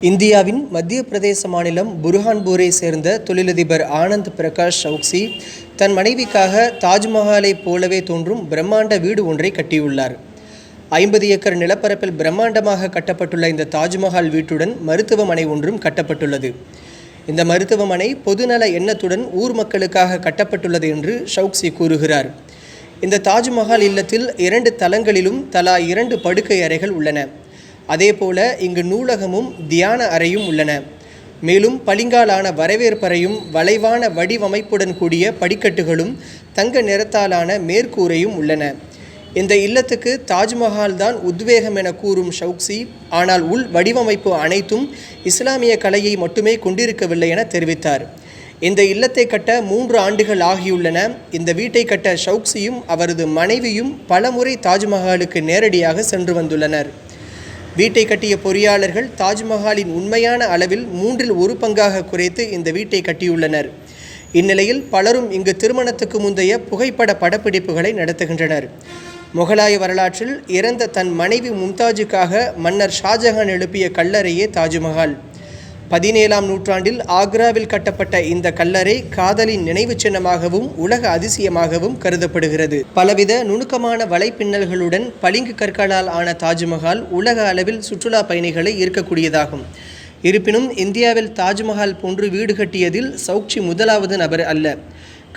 இந்தியாவின் மத்திய பிரதேச மாநிலம் புர்ஹான்பூரை சேர்ந்த தொழிலதிபர் ஆனந்த் பிரகாஷ் சௌக்சி தன் மனைவிக்காக தாஜ்மஹாலை போலவே தோன்றும் பிரம்மாண்ட வீடு ஒன்றை கட்டியுள்ளார். 50 ஏக்கர் நிலப்பரப்பில் பிரம்மாண்டமாக கட்டப்பட்டுள்ள இந்த தாஜ்மஹால் வீட்டுடன் மருத்துவமனை ஒன்றும் கட்டப்பட்டுள்ளது. இந்த மருத்துவமனை பொதுநல எண்ணத்துடன் ஊர் மக்களுக்காக கட்டப்பட்டுள்ளது என்று சௌக்சி கூறுகிறார். இந்த தாஜ்மஹால் இல்லத்தில் 2 தளங்களிலும் தலா 2 படுக்கை அறைகள் உள்ளன. அதேபோல இங்கு நூலகமும் தியான அறையும் உள்ளன. மேலும் பளிங்காலான வரவேற்பறையும் வளைவான வடிவமைப்புடன் கூடிய படிக்கட்டுகளும் தங்க நிறத்தாலான மேற்கூரையும் உள்ளன. இந்த இல்லத்துக்கு தாஜ்மஹால் தான் உத்வேகம் என கூறும் சௌக்சி, ஆனால் உள் வடிவமைப்பு அனைத்தும் இஸ்லாமிய கலையை மட்டுமே கொண்டிருக்கவில்லை என தெரிவித்தார். இந்த இல்லத்தை கட்ட 3 ஆண்டுகள் ஆகியுள்ளன. இந்த வீட்டை கட்ட சௌக்சியும் அவரது மனைவியும் பலமுறை தாஜ்மஹாலுக்கு நேரடியாக சென்று வந்துள்ளனர். வீட்டை கட்டிய பொறியாளர்கள் தாஜ்மஹாலின் உண்மையான அளவில் 1/3 பங்காக குறைத்து இந்த வீட்டை கட்டியுள்ளனர். இந்நிலையில் பலரும் இங்கு திருமணத்துக்கு முந்தைய புகைப்பட படப்பிடிப்புகளை நடத்துகின்றனர். முகலாய வரலாற்றில் இறந்த தன் மனைவி மும்தாஜுக்காக மன்னர் ஷாஜஹான் எழுப்பிய கல்லறையே தாஜ்மஹால். 17ஆம் நூற்றாண்டில் ஆக்ராவில் கட்டப்பட்ட இந்த கல்லறை காதலின் நினைவு சின்னமாகவும் உலக அதிசயமாகவும் கருதப்படுகிறது. பலவித நுணுக்கமான வலைப்பின்னல்களுடன் பளிங்கு கற்களால் ஆன தாஜ்மஹால் உலக அளவில் சுற்றுலா பயணிகளை ஈர்க்கக்கூடியதாகும். இருப்பினும் இந்தியாவில் தாஜ்மஹால் போன்று வீடு கட்டியதில் சௌக்சி முதலாவது நபர் அல்ல.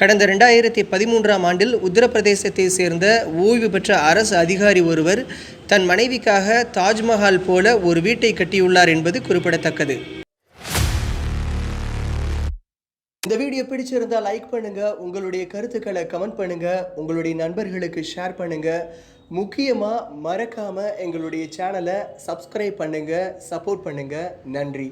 கடந்த 2013ஆம் ஆண்டில் உத்தரப்பிரதேசத்தை சேர்ந்த ஓய்வு பெற்ற அரசு அதிகாரி ஒருவர் தன் மனைவிக்காக தாஜ்மஹால் போல ஒரு வீட்டை கட்டியுள்ளார் என்பது குறிப்பிடத்தக்கது. இந்த வீடியோ பிடிச்சிருந்தா லைக் பண்ணுங்க, உங்களுடைய கருத்துக்களை கமெண்ட் பண்ணுங்க, உங்களுடைய நண்பர்களுக்கு ஷேர் பண்ணுங்க. முக்கியமா மறக்காம எங்களுடைய சேனலை சப்ஸ்கிரைப் பண்ணுங்க, சப்போர்ட் பண்ணுங்க. நன்றி.